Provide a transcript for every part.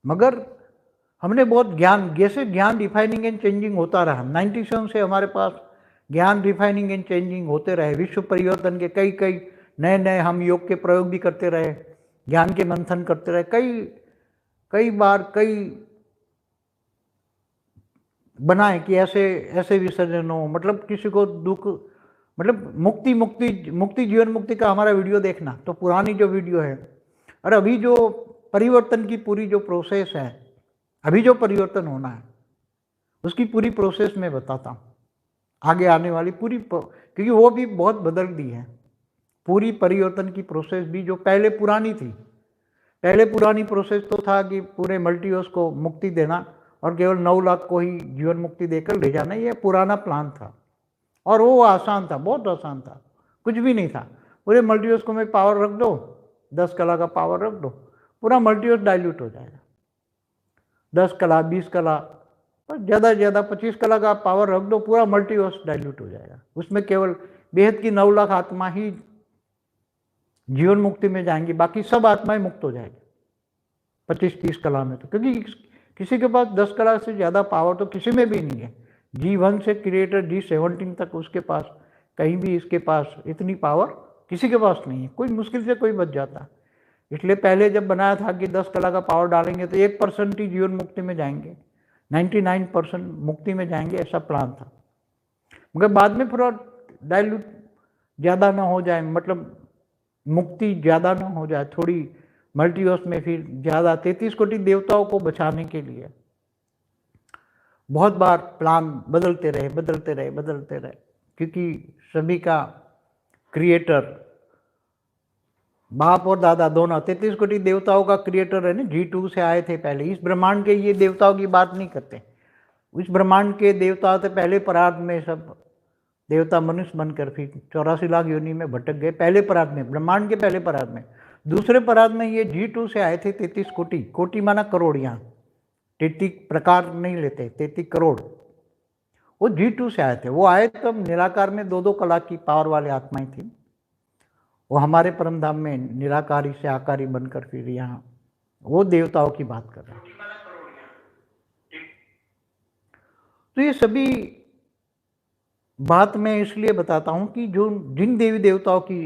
मगर हमने बहुत ज्ञान, जैसे ज्ञान रिफाइनिंग एंड चेंजिंग होता रहा, 97 से हमारे पास ज्ञान रिफाइनिंग एंड चेंजिंग होते रहे, विश्व परिवर्तन के कई कई नए नए हम योग के प्रयोग भी करते रहे, ज्ञान के मंथन करते रहे, कई बार कई बनाए कि ऐसे ऐसे विसर्जन हो, मतलब किसी को दुख, मतलब मुक्ति मुक्ति मुक्ति जीवन मुक्ति का हमारा वीडियो देखना, तो पुरानी जो वीडियो है, और अभी जो परिवर्तन की पूरी जो प्रोसेस है, अभी जो परिवर्तन होना है उसकी पूरी प्रोसेस मैं बताता हूँ, आगे आने वाली पूरी, क्योंकि वो भी बहुत बदल दी है पूरी परिवर्तन की प्रोसेस भी, जो पहले पुरानी थी। पहले पुरानी प्रोसेस तो था कि पूरे मल्टीवर्स को मुक्ति देना और केवल 9 लाख को ही जीवन मुक्ति देकर ले जाना, ये पुराना प्लान था और वो आसान था, बहुत आसान था, कुछ भी नहीं था। पूरे मल्टीवर्स को में पावर रख दो, 10 कला का पावर रख दो, पूरा मल्टीवर्स डाइल्यूट हो जाएगा। 10 कला, 20 कला, ज़्यादा से ज़्यादा 25 कला का पावर रख दो, पूरा मल्टीवर्स डाइल्यूट हो जाएगा। उसमें केवल बेहद की 9 लाख आत्मा ही जीवन मुक्ति में जाएंगी, बाकी सब आत्माएं मुक्त हो जाएगी 25-30 कला में। तो क्योंकि किसी के पास 10 कला से ज़्यादा पावर तो किसी में भी नहीं है। G1 से क्रिएटर G17 तक उसके पास, कहीं भी इसके पास इतनी पावर किसी के पास नहीं है। कोई मुश्किल से कोई बच जाता। इसलिए पहले जब बनाया था कि 10 कला का पावर डालेंगे तो 1% ही जीवन मुक्ति में जाएंगे, 99% मुक्ति में जाएंगे, ऐसा प्लान था। मगर बाद में थोड़ा डाइल्यूट ज़्यादा ना हो जाए, मतलब मुक्ति ज़्यादा ना हो जाए, थोड़ी मल्टीवर्स में फिर ज़्यादा 33 कोटि देवताओं को बचाने के लिए बहुत बार प्लान बदलते रहे, क्योंकि सभी का क्रिएटर बाप और दादा दोनों 33 कोटि देवताओं का क्रिएटर है ना, G2 से आए थे पहले। इस ब्रह्मांड के ये देवताओं की बात नहीं करते, इस ब्रह्मांड के देवताओं से पहले परार्ध में सब देवता मनुष्य बनकर फिर 84 लाख योनि में भटक गए, पहले परार्ध में, ब्रह्मांड के पहले परार्ध में। दूसरे परार्ध में ये G2 से आए थे 33 कोटि, कोटि माना करोड़, यहाँ 33 प्रकार नहीं लेते, 33 करोड़, वो G2 से आए थे। वो आए तब निराकार में 2-2 कला की पावर वाले आत्माएं थी, वो हमारे परम धाम में निराकारी से आकारी बनकर फिर यहाँ वो देवताओं की बात कर रहे हैं। तो ये सभी बात मैं इसलिए बताता हूँ कि जो जिन देवी देवताओं की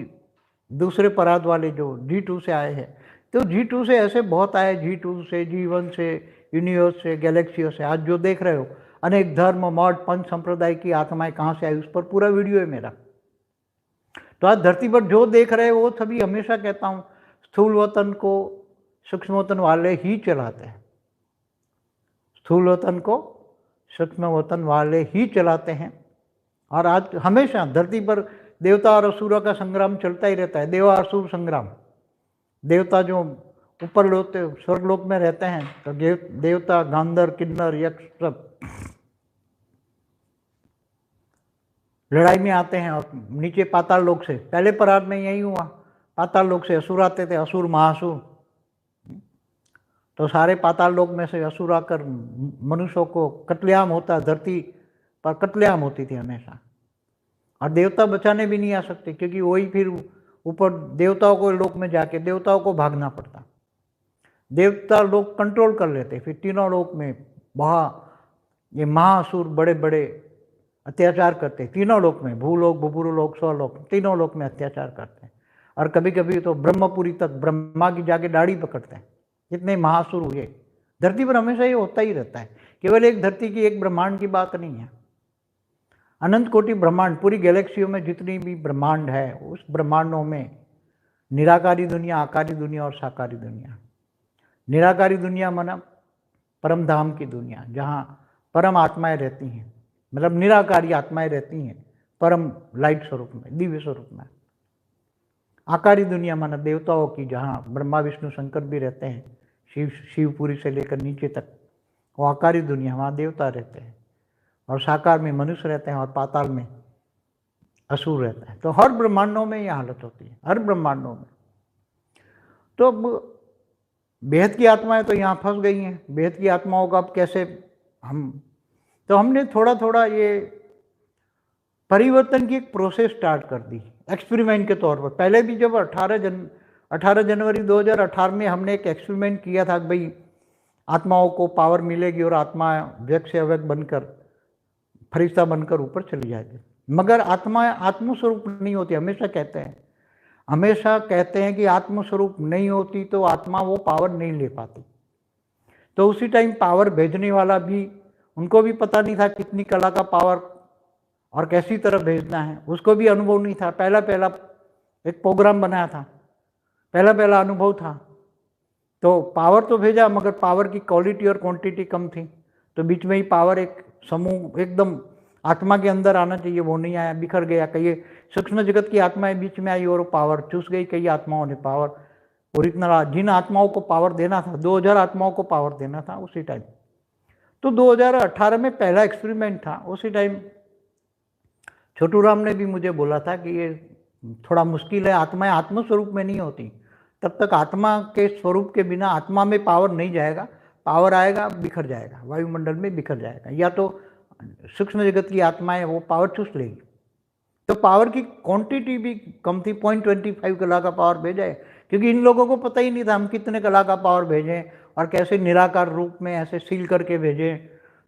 दूसरे परार्ध वाले जो G2 से आए हैं, तो G2 से ऐसे बहुत आए, G2 से, G1 से, यूनिवर्स से, गैलेक्सियों से। आज जो देख रहे हो अनेक धर्म, मठ, पंच संप्रदाय की आत्माएं कहाँ से आई, उस पर पूरा वीडियो है मेरा। तो आज धरती पर जो देख रहे हो वो सभी, हमेशा कहता हूँ, स्थूल वतन को सूक्ष्म वतन वाले ही चलाते हैं, स्थूल वतन को सूक्ष्म वतन वाले ही चलाते हैं। और आज हमेशा धरती पर देवता और असुरों का संग्राम चलता ही रहता है, देवा असुर संग्राम। देवता जो ऊपर लोते स्वर्गलोक में रहते हैं, तो देवता, गांधर, किन्नर, यक्ष सब लड़ाई में आते हैं। और नीचे पाताल लोक से, पहले परार्ध में यही हुआ, पाताल लोक से असुर आते थे, असुर, महासुर। तो सारे पाताल लोक में से असुर आकर मनुष्यों को कत्लेआम होता, धरती पर कत्लेआम होती थी हमेशा। और देवता बचाने भी नहीं आ सकते, क्योंकि वही फिर ऊपर देवताओं को लोक में जाके देवताओं को भागना पड़ता। देवता लोग कंट्रोल कर लेते, फिर तीनों लोक में ये महासुर बड़े बड़े अत्याचार करते, तीनों लोक में, भूलोक, भूपुरलोक, स्वलोक, तीनों लोक में अत्याचार करते हैं। और कभी कभी तो ब्रह्मपुरी तक ब्रह्मा की जाके दाढ़ी पकड़ते हैं, इतने महासुर हुए। धरती पर हमेशा ये होता ही रहता है, केवल एक धरती की, एक ब्रह्मांड की बात नहीं है। अनंत कोटि ब्रह्मांड, पूरी गैलेक्सियों में जितनी भी ब्रह्मांड है, उस ब्रह्मांडों में निराकारी दुनिया, आकारी दुनिया और साकारी दुनिया। निराकारी दुनिया माना परम धाम की दुनिया, जहाँ परम आत्माएं रहती हैं, मतलब निराकारी आत्माएं रहती हैं परम लाइट स्वरूप में, दिव्य स्वरूप में। आकारी दुनिया माना देवताओं की, जहाँ ब्रह्मा विष्णु शंकर भी रहते हैं, शिवपुरी से लेकर नीचे तक, वो आकारी दुनिया, वहाँ देवता रहते हैं। और साकार में मनुष्य रहते हैं, और पाताल में असुर रहता है। तो हर ब्रह्मांडों में ये हालत होती है, हर ब्रह्मांडों में। तो अब बेहद की आत्माएं तो यहाँ फंस गई हैं। बेहद की आत्माओं का अब कैसे हमने थोड़ा थोड़ा ये परिवर्तन की एक प्रोसेस स्टार्ट कर दी एक्सपेरिमेंट के तौर पर। पहले भी जब 18 जनवरी 2018 में हमने एक एक्सपेरिमेंट किया था कि भाई आत्माओं को पावर मिलेगी और आत्मा व्यक्त से अव्यक्त बनकर फरिश्ता बनकर ऊपर चली जाएगी। मगर आत्मा आत्मस्वरूप नहीं होती। हमेशा कहते हैं कि आत्मस्वरूप नहीं होती तो आत्मा वो पावर नहीं ले पाती। तो उसी टाइम पावर भेजने वाला भी, उनको भी पता नहीं था कितनी कला का पावर और कैसी तरह भेजना है, उसको भी अनुभव नहीं था। पहला पहला एक प्रोग्राम बनाया था, पहला पहला अनुभव था, तो पावर तो भेजा मगर पावर की क्वालिटी और क्वांटिटी कम थी। तो बीच में ही पावर एक समूह एकदम आत्मा के अंदर आना चाहिए वो नहीं आया, बिखर गया। कई सूक्ष्म जगत की आत्माएं बीच में आई और पावर चूस गई। कई आत्माओं ने पावर ओरिजिनल जिन आत्माओं को पावर देना था, 2000 आत्माओं को पावर देना था उसी टाइम। तो 2018 में पहला एक्सपेरिमेंट था। उसी टाइम छोटू राम ने भी मुझे बोला था कि ये थोड़ा मुश्किल है, आत्माएं आत्मस्वरूप में नहीं होती, तब तक आत्मा के स्वरूप के बिना आत्मा में पावर नहीं जाएगा, पावर आएगा बिखर जाएगा, वायुमंडल में बिखर जाएगा, या तो सूक्ष्म जगत की आत्माएं वो पावर चूस लेगी। तो पावर की क्वांटिटी भी कम थी, 0.25 कला का पावर भेजा है, क्योंकि इन लोगों को पता ही नहीं था हम कितने कला का पावर भेजें और कैसे निराकार रूप में ऐसे सील करके भेजें।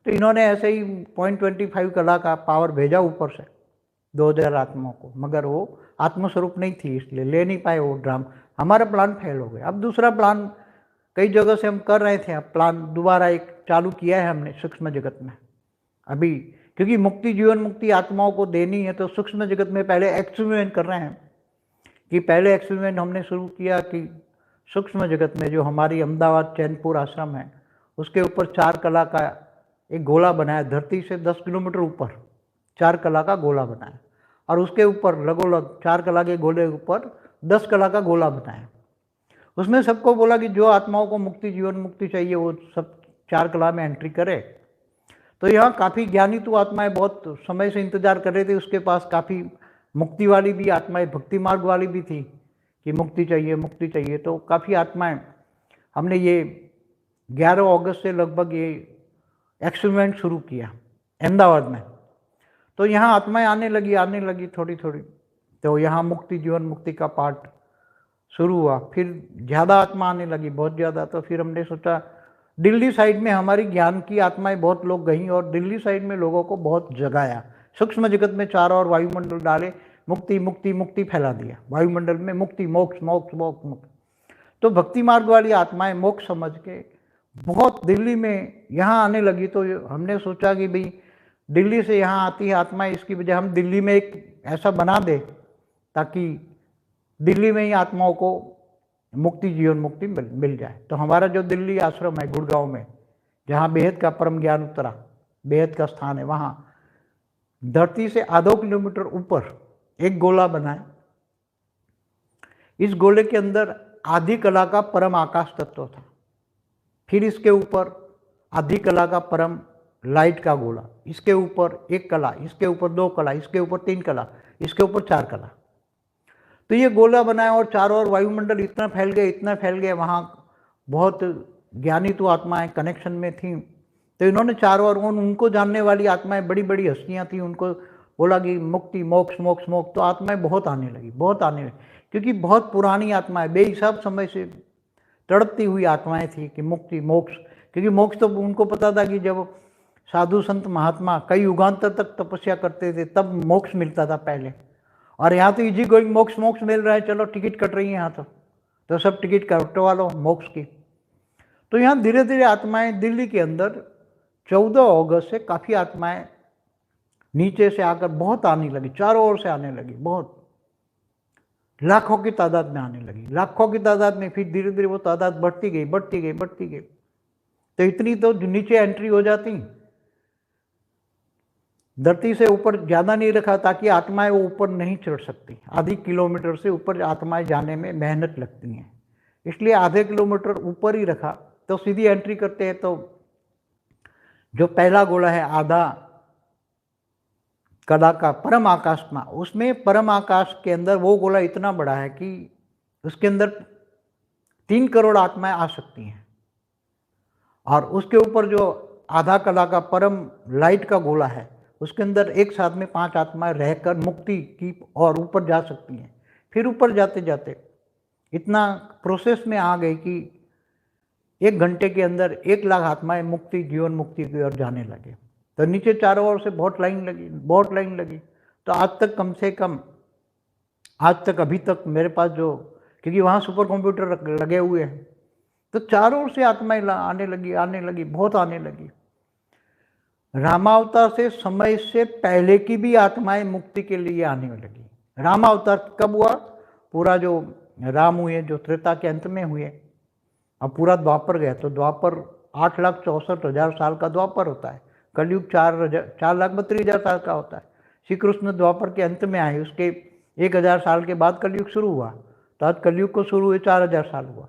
तो इन्होंने ऐसे ही 0.25 कला का पावर भेजा ऊपर से 2000 आत्माओं को, मगर वो आत्मस्वरूप नहीं थी इसलिए ले नहीं पाए वो ड्राम। हमारा प्लान फेल हो गया। अब दूसरा प्लान कई जगह से हम कर रहे थे, अब प्लान दोबारा एक चालू किया है हमने सूक्ष्म जगत में अभी, क्योंकि मुक्ति जीवन मुक्ति आत्माओं को देनी है। तो सूक्ष्म जगत में पहले एक्सपेरिमेंट कर रहे हैं कि पहले एक्सपेरिमेंट हमने शुरू किया कि सूक्ष्म जगत में जो हमारी अहमदाबाद चैनपुर आश्रम है उसके ऊपर 4 कला का एक गोला बनाया, धरती से 10 किलोमीटर ऊपर 4 कला का गोला बनाया, और उसके ऊपर लगोलग 4 कला के गोले ऊपर 10 कला का गोला बनाया। उसमें सबको बोला कि जो आत्माओं को मुक्ति जीवन मुक्ति चाहिए वो सब 4 कला में एंट्री करे। तो यहाँ काफ़ी ज्ञानी तो आत्माएं बहुत समय से इंतजार कर रहे थे, उसके पास काफ़ी मुक्ति वाली भी आत्माएं, भक्ति मार्ग वाली भी थी कि मुक्ति चाहिए मुक्ति चाहिए। तो काफ़ी आत्माएं, हमने ये 11 अगस्त से लगभग ये एक्सपेरिमेंट शुरू किया अहमदाबाद में। तो यहाँ आत्माएं आने लगी थोड़ी थोड़ी। तो यहाँ मुक्ति जीवन मुक्ति का पाठ शुरू हुआ, फिर ज़्यादा आत्मा आने लगी, बहुत ज़्यादा। तो फिर हमने सोचा दिल्ली साइड में हमारी ज्ञान की आत्माएं बहुत लोग गई और दिल्ली साइड में लोगों को बहुत जगाया। सूक्ष्म जगत में चारों ओर वायुमंडल डाले, मुक्ति मुक्ति मुक्ति फैला दिया वायुमंडल में, मुक्ति मोक्ष मोक्ष मोक्ष मोक्ष। तो भक्ति मार्ग वाली आत्माएं मोक्ष समझ के बहुत दिल्ली में यहाँ आने लगी। तो हमने सोचा कि भाई दिल्ली से यहाँ आती है आत्माएं, इसकी वजह हम दिल्ली में एक ऐसा बना दे ताकि दिल्ली में ही आत्माओं को मुक्ति जीवन मुक्ति मिल जाए। तो हमारा जो दिल्ली आश्रम है गुड़गांव में, जहाँ बेहद का परम ज्ञान उतरा, बेहद का स्थान है, वहाँ धरती से आधो किलोमीटर ऊपर एक गोला बनाए। इस गोले के अंदर आधी कला का परम आकाश तत्व था, फिर इसके ऊपर आधी कला का परम लाइट का गोला, इसके ऊपर 1 कला, इसके ऊपर 2 कला, इसके ऊपर 3 कला, इसके ऊपर 4 कला। तो ये गोला बनाया और चारों ओर वायुमंडल इतना फैल गया, वहाँ बहुत ज्ञानी तो आत्माएं कनेक्शन में थी। तो इन्होंने चारों ओर उनको जानने वाली आत्माएं, बड़ी बड़ी हस्तियाँ थी, उनको बोला कि मुक्ति मोक्ष मोक्ष मोक्ष। तो आत्माएं बहुत आने लगी, क्योंकि बहुत पुरानी आत्माएं, बेहिसाब समय से तड़पती हुई आत्माएं थी कि मुक्ति मोक्ष। क्योंकि मोक्ष तो उनको पता था कि जब साधु संत महात्मा कई युगांतर तक तपस्या करते थे तब मोक्ष मिलता था पहले। और यहाँ तो इजी गोइंग मोक्ष मोक्ष मिल रहा है, चलो टिकट कट रही है यहाँ तो सब टिकट कटवा लो मोक्ष की। तो यहाँ धीरे धीरे आत्माएं दिल्ली के अंदर 14 अगस्त से काफ़ी आत्माएं नीचे से आकर बहुत आने लगी, चारों ओर से आने लगी, बहुत लाखों की तादाद में आने लगी, लाखों की तादाद में। फिर धीरे धीरे वो तादाद बढ़ती गई। तो इतनी तो नीचे एंट्री हो जाती, धरती से ऊपर ज़्यादा नहीं रखा ताकि आत्माएं वो ऊपर नहीं चढ़ सकती। आधी किलोमीटर से ऊपर आत्माएं जाने में मेहनत लगती हैं, इसलिए आधे किलोमीटर ऊपर ही रखा। तो सीधी एंट्री करते हैं। तो जो पहला गोला है आधा कला का परम आकाश में, उसमें परम आकाश के अंदर वो गोला इतना बड़ा है कि उसके अंदर 3 करोड़ आत्माएं आ सकती हैं। और उसके ऊपर जो आधा कला का परम लाइट का गोला है उसके अंदर एक साथ में 5 आत्माएं रहकर मुक्ति की और ऊपर जा सकती हैं। फिर ऊपर जाते जाते इतना प्रोसेस में आ गई कि 1 घंटे के अंदर 1 लाख आत्माएं मुक्ति, जीवन मुक्ति की ओर जाने लगे। तो नीचे चारों ओर से बहुत लाइन लगी, बहुत लाइन लगी। तो आज तक कम से कम, आज तक अभी तक मेरे पास जो, क्योंकि वहाँ सुपर कंप्यूटर लगे हुए हैं, तो चारों ओर से आत्माएं आने लगी, बहुत आने लगी। रामावतार से समय से पहले की भी आत्माएं मुक्ति के लिए आने लगी। रामावतार कब हुआ? पूरा जो राम हुए, जो त्रेता के अंत में हुए, अब पूरा द्वापर गया, तो द्वापर 8,64,000 साल का द्वापर होता है। कलयुग 4,32,000 साल का होता है। श्री कृष्ण द्वापर के अंत में आए, उसके 1,000 साल के बाद कलयुग शुरू हुआ, तो आज कलयुग को शुरू हुए 4,000 साल हुआ।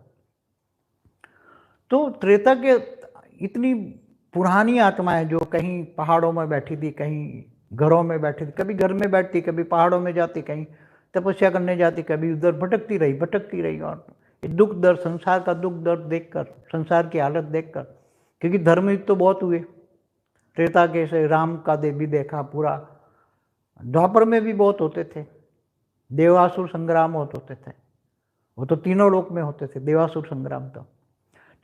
तो त्रेता के इतनी पुरानी आत्माएं जो कहीं पहाड़ों में बैठी थी, कहीं घरों में बैठी थी, कभी घर में बैठती, कभी पहाड़ों में जाती, कहीं तपस्या करने जाती, कभी उधर भटकती रही। और दुख दर्द, संसार का दुख दर्द देखकर, संसार की हालत देखकर, क्योंकि धर्मयुद्ध तो बहुत हुए त्रेता के, से राम का भी देखा, पूरा द्वापर में भी बहुत होते थे, देवासुर संग्राम होते थे, वो तो तीनों लोक में होते थे देवासुर संग्राम।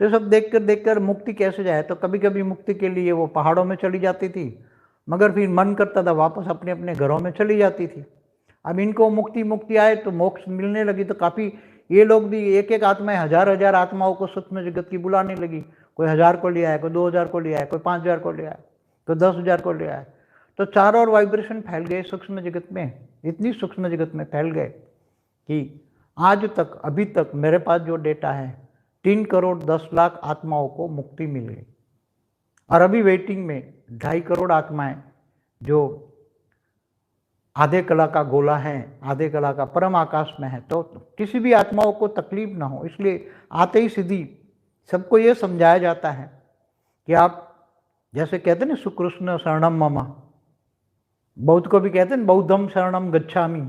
तो सब देखकर मुक्ति कैसे जाए? तो कभी कभी मुक्ति के लिए वो पहाड़ों में चली जाती थी, मगर फिर मन करता था वापस अपने अपने घरों में चली जाती थी। अब इनको मुक्ति आए तो मोक्ष मिलने लगी, तो काफ़ी ये लोग भी एक आत्माएं, हजार आत्माओं को सूक्ष्म जगत की बुलाने लगी। कोई 1000 को ले आया, कोई 2000 को ले आया, कोई 5000 को ले आया, कोई 10,000 को ले आया। तो चारों ओर वाइब्रेशन फैल गए सूक्ष्म जगत में, इतनी सूक्ष्म जगत में फैल गए कि आज तक, अभी तक मेरे पास जो डेटा है, 3,10,00,000 आत्माओं को मुक्ति मिल गई। और अभी वेटिंग में 2.5 करोड़ आत्माएं जो आधे कला का गोला है, आधे कला का परम आकाश में है। तो किसी भी आत्माओं को तकलीफ ना हो, इसलिए आते ही सीधी सबको ये समझाया जाता है कि आप जैसे कहते हैं ना, सुकृष्ण शरणम मम, बौद्ध को भी कहते हैं बौद्धम शरणम गच्छामि।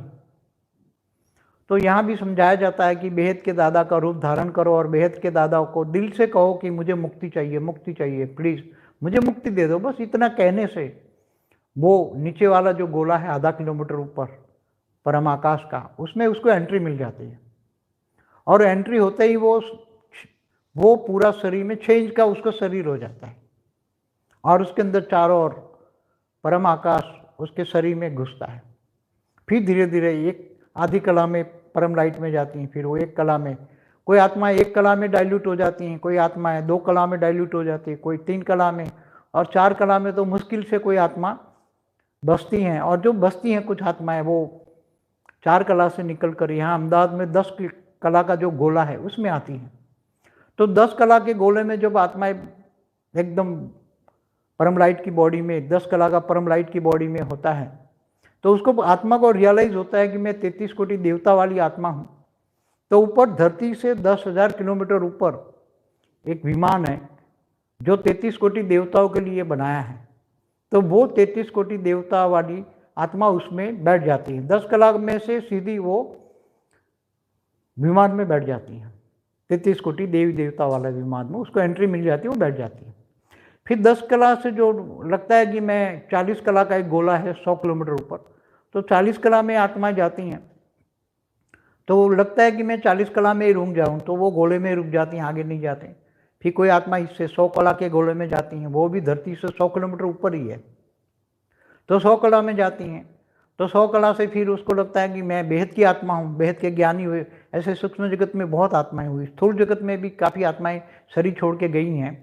तो यहाँ भी समझाया जाता है कि बेहद के दादा का रूप धारण करो और बेहद के दादा को दिल से कहो कि मुझे मुक्ति चाहिए, प्लीज़ मुझे मुक्ति दे दो। बस इतना कहने से वो नीचे वाला जो गोला है आधा किलोमीटर ऊपर परम आकाश का, उसमें उसको एंट्री मिल जाती है। और एंट्री होते ही वो पूरा शरीर में 6 इंच का उसका शरीर हो जाता है, और उसके अंदर चारों ओर परम आकाश उसके शरीर में घुसता है। फिर धीरे धीरे एक आधी कला में परम लाइट में जाती हैं, फिर वो 1 कला में, कोई आत्माएं 1 कला में डाइल्यूट हो जाती हैं, कोई आत्माएं 2 कला में डाइल्यूट हो जाती है, कोई 3 कला में, और 4 कला में तो मुश्किल से कोई आत्मा बसती हैं। और जो बसती हैं कुछ आत्माएं, वो 4 कला से निकल कर यहाँ अहमदाबाद में 10 कला का जो गोला है उसमें आती हैं। तो 10 कला के गोले में जब आत्माएं एकदम परम लाइट की बॉडी में, 10 कला का परम लाइट की बॉडी में होता है, तो उसको, आत्मा को रियलाइज होता है कि मैं 33 कोटि देवता वाली आत्मा हूँ। तो ऊपर धरती से 10,000 किलोमीटर ऊपर एक विमान है जो 33 कोटि देवताओं के लिए बनाया है। तो वो 33 कोटि देवता वाली आत्मा उसमें बैठ जाती है। 10 कला में से सीधी वो विमान में बैठ जाती है, 33 कोटि देवी देवता वाला विमान में उसको एंट्री मिल जाती है, वो बैठ जाती है। फिर 10 कला से जो लगता है कि मैं 40 कला का एक गोला है 100 किलोमीटर ऊपर, तो 40 कला में आत्माएं जाती हैं। तो लगता है कि मैं 40 कला में ही रुक जाऊं, तो वो गोले में रुक जाती हैं, आगे नहीं जाते। फिर कोई आत्मा इससे 100 कला के गोले में जाती हैं, वो भी धरती से 100 किलोमीटर ऊपर ही है, तो 100 कला में जाती हैं। तो 100 कला से फिर उसको लगता है कि मैं बेहद की आत्मा हूँ, बेहद के ज्ञानी हुए। ऐसे सूक्ष्म जगत में बहुत आत्माएं हुई, स्थूल जगत में भी काफ़ी आत्माएं शरीर छोड़ के गई हैं।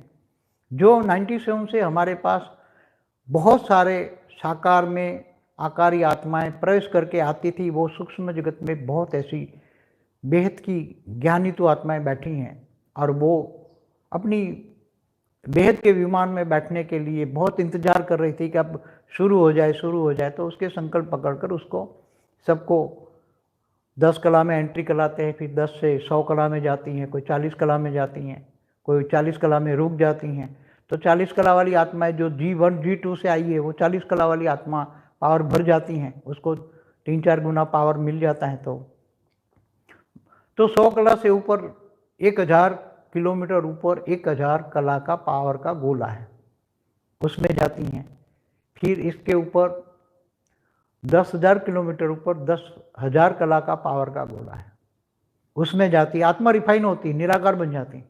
जो 97 से हमारे पास बहुत सारे साकार में आकारी आत्माएं प्रवेश करके आती थी, वो सूक्ष्म जगत में बहुत ऐसी बेहद की ज्ञानी तो आत्माएं बैठी हैं, और वो अपनी बेहद के विमान में बैठने के लिए बहुत इंतजार कर रही थी कि अब शुरू हो जाए। तो उसके संकल्प पकड़कर उसको सबको 10 कला में एंट्री कराते हैं, फिर 10 से 100 कला में जाती हैं, कोई 40 कला में जाती हैं, कोई 40 कला में रुक जाती हैं। तो 40 कला वाली आत्माएं जो G1 G2 से आई है, वो 40 कला वाली आत्मा पावर भर जाती हैं, उसको 3-4 गुना पावर मिल जाता है। तो 100 कला से ऊपर 1000 किलोमीटर ऊपर 1000 कला का पावर का गोला है, उसमें जाती हैं। फिर इसके ऊपर 10,000 किलोमीटर ऊपर 10,000 कला का पावर का गोला है, उसमें जाती है। आत्मा रिफाइन होती है, निराकार बन जाती है।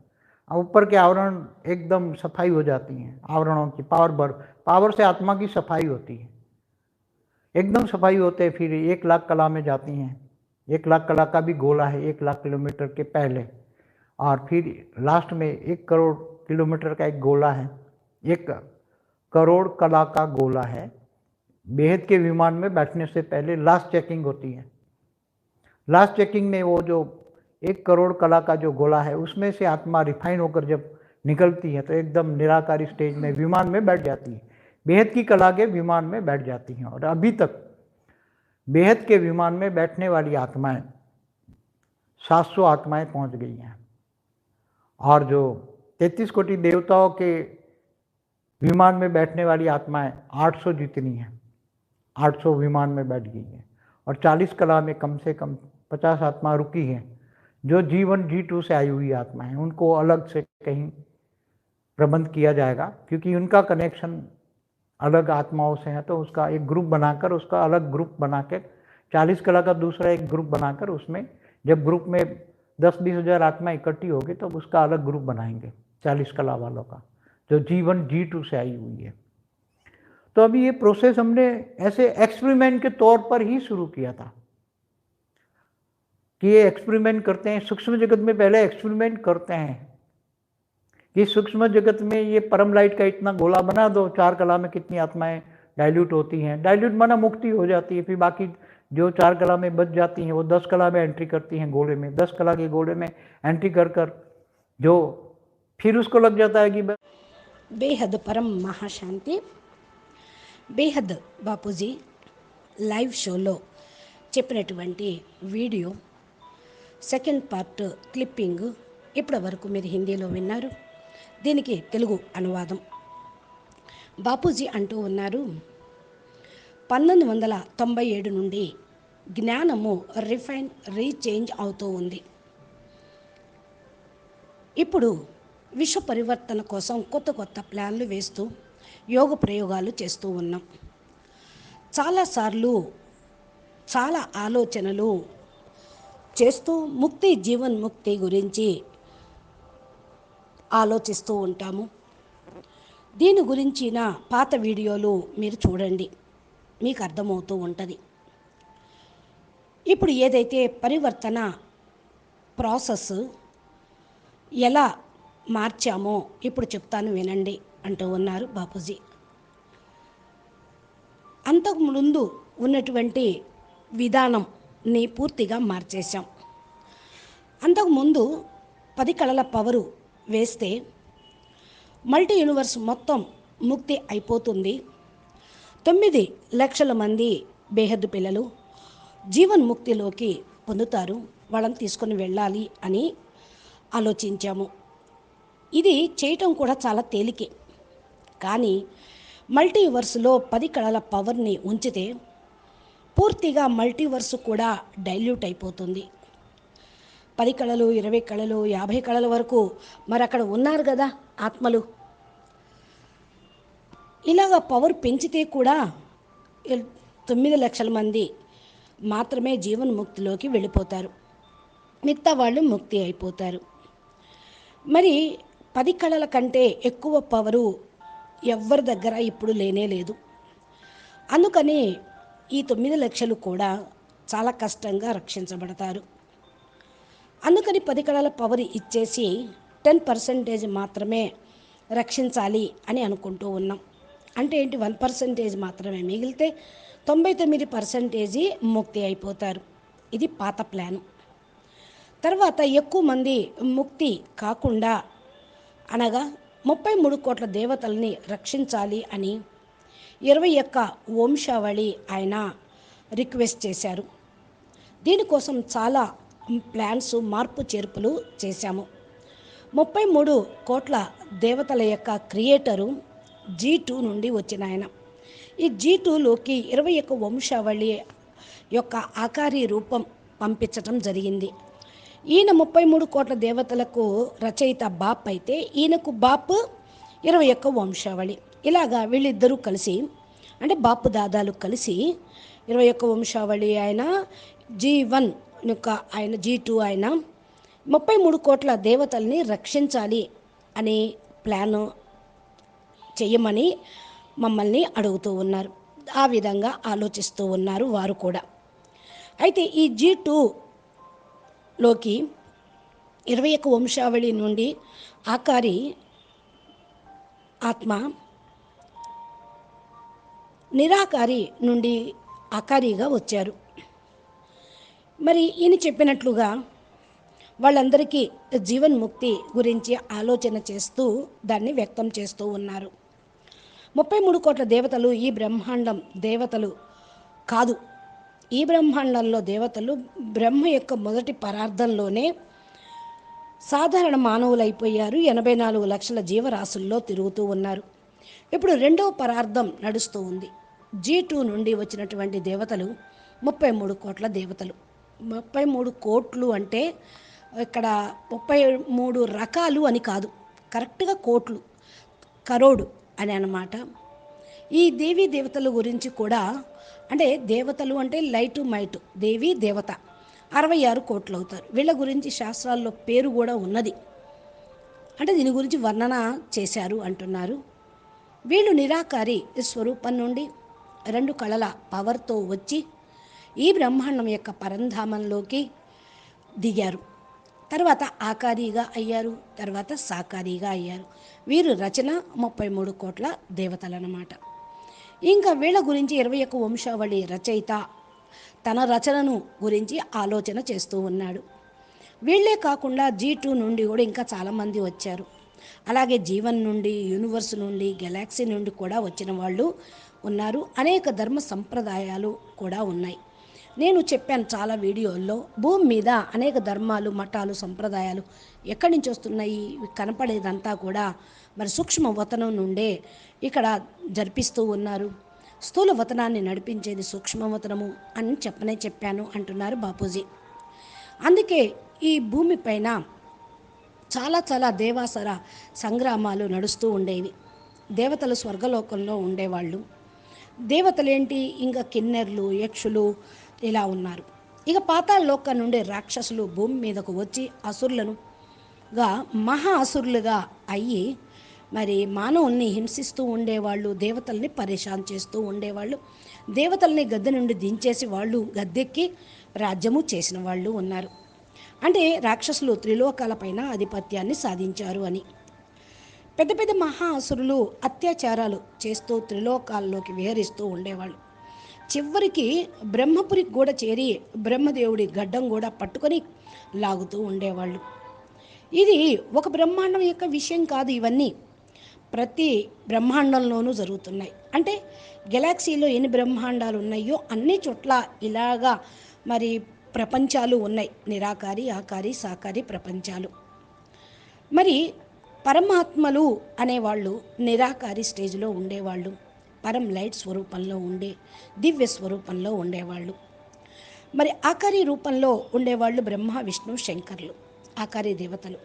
ऊपर के आवरण एकदम सफाई हो जाती हैं, आवरणों की पावर से आत्मा की सफाई होती है, एकदम सफाई होते हैं। फिर 1,00,000 कला में जाती हैं। 1,00,000 कला का भी गोला है 1,00,000 किलोमीटर के पहले, और फिर लास्ट में 1 करोड़ किलोमीटर का एक गोला है, 1 करोड़ कला का गोला है। बेहद के विमान में बैठने से पहले लास्ट चेकिंग होती है। लास्ट चेकिंग में वो जो 1 करोड़ कला का जो गोला है उसमें से आत्मा रिफाइन होकर जब निकलती है तो एकदम निराकारी स्टेज में विमान में बैठ जाती है, बेहद की कला के विमान में बैठ जाती हैं। और अभी तक बेहद के विमान में बैठने वाली आत्माएं 700 आत्माएं पहुंच गई हैं, और जो 33 कोटि देवताओं के विमान में बैठने वाली आत्माएं 800 जितनी हैं, 800 विमान में बैठ गई हैं। और 40 कला में कम से कम 50 आत्मा रुकी हैं, जो G1 G2 से आई हुई आत्मा है। उनको अलग से कहीं प्रबंध किया जाएगा, क्योंकि उनका कनेक्शन अलग आत्माओं से है, तो उसका एक ग्रुप बनाकर, उसका अलग ग्रुप बनाकर 40 कला का दूसरा एक ग्रुप बनाकर, उसमें जब ग्रुप में 10-20 हज़ार आत्मा इकट्ठी होगी तो उसका अलग ग्रुप बनाएंगे 40 कला वालों का, जो G1 G2 से आई हुई है। तो अभी ये प्रोसेस हमने ऐसे एक्सपेरिमेंट के तौर पर ही शुरू किया था कि ये एक्सपेरिमेंट करते हैं सूक्ष्म जगत में, पहले एक्सपेरिमेंट करते हैं कि सूक्ष्म जगत में ये परम लाइट का इतना गोला बना दो, 4 कला में कितनी आत्माएं डाइल्यूट होती हैं। डाइल्यूट माना मुक्ति हो जाती है, फिर बाकी जो 4 कला में बच जाती हैं वो 10 कला में एंट्री करती हैं गोले में, 10 कला के गोले में एंट्री कर जो फिर उसको लग जाता है कि బేహద్ పరం మహాశాంతి. బేహద్ బాపూజీ లైవ్ షోలో చెప్పినటువంటి వీడియో సెకండ్ పార్ట్ క్లిప్పింగ్ ఇప్పటి వరకు మీరు హిందీలో విన్నారు. దీనికి తెలుగు అనువాదం. బాపూజీ అంటూ ఉన్నారు, 1997 నుండి జ్ఞానము రీచేంజ్ అవుతూ ఉంది. ఇప్పుడు విశ్వ పరివర్తన కోసం కొత్త కొత్త ప్లాన్లు వేస్తూ యోగ ప్రయోగాలు చేస్తూ ఉన్నాం. చాలాసార్లు చాలా ఆలోచనలు చేస్తూ ముక్తి, జీవన్ ముక్తి గురించి ఆలోచిస్తూ ఉంటాము. దీని గురించిన పాత వీడియోలు మీరు చూడండి, మీకు అర్థమవుతూ ఉంటుంది. ఇప్పుడు ఏదైతే పరివర్తన ప్రాసెస్ ఎలా మార్చామో ఇప్పుడు చెప్తాను వినండి అంటూ ఉన్నారు బాపూజీ. అంతకుముందు ఉన్నటువంటి విధానంని పూర్తిగా మార్చేశాం. అంతకుముందు 10 కళల పవరు వేస్తే మల్టీ యూనివర్స్ మొత్తం ముక్తి అయిపోతుంది. 9 లక్షల మంది బేహద్దు పిల్లలు జీవన్ ముక్తిలోకి పొందుతారు, వాళ్ళని తీసుకొని వెళ్ళాలి అని ఆలోచించాము. ఇది చేయటం కూడా చాలా తేలికే, కానీ మల్టీవర్స్లో 10 కళల పవర్ని ఉంచితే పూర్తిగా మల్టీవర్స్ కూడా డైల్యూట్ అయిపోతుంది. 10 కళలు, 20 కళలు, 50 కళల వరకు మరి అక్కడ ఉన్నారు కదా ఆత్మలు. ఇలాగ పవర్ పెంచితే కూడా 9 లక్షల మంది మాత్రమే జీవన్ముక్తిలోకి వెళ్ళిపోతారు, మిగతా వాళ్ళు ముక్తి అయిపోతారు. మరి 10 కళల కంటే ఎక్కువ పవరు ఎవరి దగ్గర ఇప్పుడు లేనే లేదు. అందుకని ఈ 9 లక్షలు కూడా చాలా కష్టంగా రక్షించబడతారు. అందుకని 10 కళల పవర్ ఇచ్చేసి 10% మాత్రమే రక్షించాలి అని అనుకుంటూ ఉన్నాం. అంటే ఏంటి, 1% మాత్రమే మిగిలితే 99% ముక్తి అయిపోతారు. ఇది పాత ప్లాను. తర్వాత ఎక్కువ మంది ముక్తి కాకుండా, అనగా 33 కోట్ల దేవతల్ని రక్షించాలి అని 21 వంశావళి ఆయన రిక్వెస్ట్ చేశారు. దీనికోసం చాలా ప్లాన్స్, మార్పు చేర్పులు చేశాము. 33 కోట్ల దేవతల యొక్క క్రియేటరు G2 నుండి వచ్చిన ఆయన. ఈ G2లోకి 21 వంశావళి యొక్క ఆకారి రూపం పంపించటం జరిగింది. ఈయన 33 కోట్ల దేవతలకు రచయిత బాప్ అయితే, ఈయనకు బాప్ 21 వంశావళి. ఇలాగా వీళ్ళిద్దరూ కలిసి, అంటే బాపు దాదాలు కలిసి 21 వంశావళి ఆయన, G1 యొక్క ఆయన, G2 ఆయన 33 కోట్ల దేవతల్ని రక్షించాలి అనే ప్లాను చెయ్యమని మమ్మల్ని అడుగుతూ ఉన్నారు. ఆ విధంగా ఆలోచిస్తూ ఉన్నారు వారు కూడా. అయితే ఈ G2లోకి 21 వంశావళి నుండి ఆకారి ఆత్మ నిరాకారి నుండి ఆకారిగా వచ్చారు. మరి ఈయన చెప్పినట్లుగా వాళ్ళందరికీ జీవన్ముక్తి గురించి ఆలోచన చేస్తూ దాన్ని వ్యక్తం చేస్తూ ఉన్నారు. 33 కోట్ల దేవతలు ఈ బ్రహ్మాండం దేవతలు కాదు. ఈ బ్రహ్మాండంలో దేవతలు బ్రహ్మ యొక్క మొదటి పరార్థంలోనే సాధారణ మానవులైపోయారు. 84 లక్షల జీవరాశుల్లో తిరుగుతూ ఉన్నారు. ఇప్పుడు రెండవ పరార్థం నడుస్తూ ఉంది. G2 నుండి వచ్చినటువంటి దేవతలు 33 కోట్ల దేవతలు. 33 కోట్లు అంటే ఇక్కడ 33 రకాలు అని కాదు, కరెక్ట్గా కోట్లు, కరోడు అని అన్నమాట. ఈ దేవీ దేవతల గురించి కూడా, అంటే దేవతలు అంటే లైటు మైటు, దేవి దేవత 66 కోట్లు అవుతారు. వీళ్ళ గురించి శాస్త్రాల్లో పేరు కూడా ఉన్నది, అంటే దీని గురించి వర్ణన చేశారు అంటున్నారు. వీళ్ళు నిరాకారి స్వరూపం నుండి 2 కళల పవర్తో వచ్చి ఈ బ్రహ్మాండం యొక్క పరంధామంలోకి దిగారు. తర్వాత ఆకారిగా అయ్యారు, తర్వాత సాకారిగా అయ్యారు. వీరు రచన 33 కోట్ల దేవతలు అన్నమాట. ఇంకా వీళ్ళ గురించి 21 వంశావళి రచయిత తన రచనను గురించి ఆలోచన చేస్తూ ఉన్నాడు. వీళ్ళే కాకుండా G2 నుండి కూడా ఇంకా చాలామంది వచ్చారు. అలాగే జీవన్ నుండి, యూనివర్స్ నుండి, గెలాక్సీ నుండి కూడా వచ్చిన వాళ్ళు ఉన్నారు. అనేక ధర్మ సంప్రదాయాలు కూడా ఉన్నాయి. నేను చెప్పాను చాలా వీడియోల్లో, భూమి మీద అనేక ధర్మాలు, మఠాలు, సంప్రదాయాలు ఎక్కడి నుంచి వస్తున్నాయి? కనపడేదంతా కూడా మరి సూక్ష్మ వతనం నుండే ఇక్కడ జరిపిస్తూ ఉన్నారు. స్థూల వతనాన్ని నడిపించేది సూక్ష్మవతనము అని చెప్పాను అంటున్నారు బాపూజీ. అందుకే ఈ భూమిపైన చాలా చాలా దేవాసర సంగ్రామాలు నడుస్తూ ఉండేవి. దేవతలు స్వర్గలోకంలో ఉండేవాళ్ళు. దేవతలేంటి, ఇంకా కిన్నెర్లు, యక్షులు ఇలా ఉన్నారు. ఇక పాతాళ లోకం నుండి రాక్షసులు భూమి మీదకు వచ్చి అసురులనుగా మహా అసురులుగా అయ్యి మరి మానవుల్ని హింసిస్తూ ఉండేవాళ్ళు, దేవతల్ని పరేషాన్ చేస్తూ ఉండేవాళ్ళు. దేవతల్ని గద్దె నుండి దించేసి వాళ్ళు గద్దెక్కి రాజ్యము చేసిన వాళ్ళు ఉన్నారు. అంటే రాక్షసులు త్రిలోకాలపైన ఆధిపత్యాన్ని సాధించారు అని. పెద్ద పెద్ద మహా అసురులు అత్యాచారాలు చేస్తూ త్రిలోకాల్లోకి విహరిస్తూ ఉండేవాళ్ళు. చివరికి బ్రహ్మపురికి కూడా చేరి బ్రహ్మదేవుడి గడ్డం కూడా పట్టుకొని లాగుతూ ఉండేవాళ్ళు. ఇది ఒక బ్రహ్మాండం యొక్క విషయం కాదు, ఇవన్నీ ప్రతి బ్రహ్మాండంలోనూ జరుగుతున్నాయి. అంటే గెలాక్సీలో ఎన్ని బ్రహ్మాండాలు ఉన్నాయో అన్ని చోట్ల ఇలాగా మరి ప్రపంచాలు ఉన్నాయి. నిరాకారి, ఆకారి, సాకారి ప్రపంచాలు. మరి పరమాత్మలు అనేవాళ్ళు నిరాకారి స్టేజ్లో ఉండేవాళ్ళు, పరం లైట్ స్వరూపంలో ఉండే దివ్య స్వరూపంలో ఉండేవాళ్ళు. మరి ఆకారి రూపంలో ఉండేవాళ్ళు బ్రహ్మ, విష్ణు, శంకర్లు, ఆకారి దేవతలు.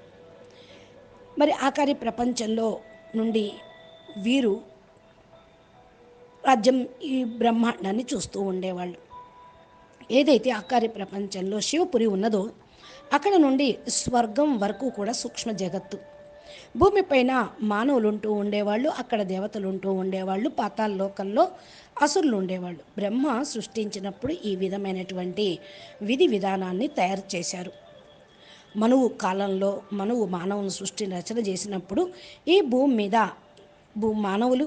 మరి ఆకారి ప్రపంచంలో నుండి వీరు రాజ్యం ఈ బ్రహ్మాండాన్ని చూస్తూ ఉండేవాళ్ళు. ఏదైతే ఆకారి ప్రపంచంలో శివపురి ఉన్నదో అక్కడ నుండి స్వర్గం వరకు కూడా సూక్ష్మ జగత్తు. భూమిపైన మానవులు ఉంటూ ఉండేవాళ్ళు, అక్కడ దేవతలు ఉంటూ ఉండేవాళ్ళు, పాతాళ లోకంలో అసురులు ఉండేవాళ్ళు. బ్రహ్మ సృష్టించినప్పుడు ఈ విధమైనటువంటి విధి విధానాన్ని తయారు చేశారు. మనువు కాలంలో మనువు మానవుని సృష్టిని రచన చేసినప్పుడు ఈ భూమి మీద మానవులు,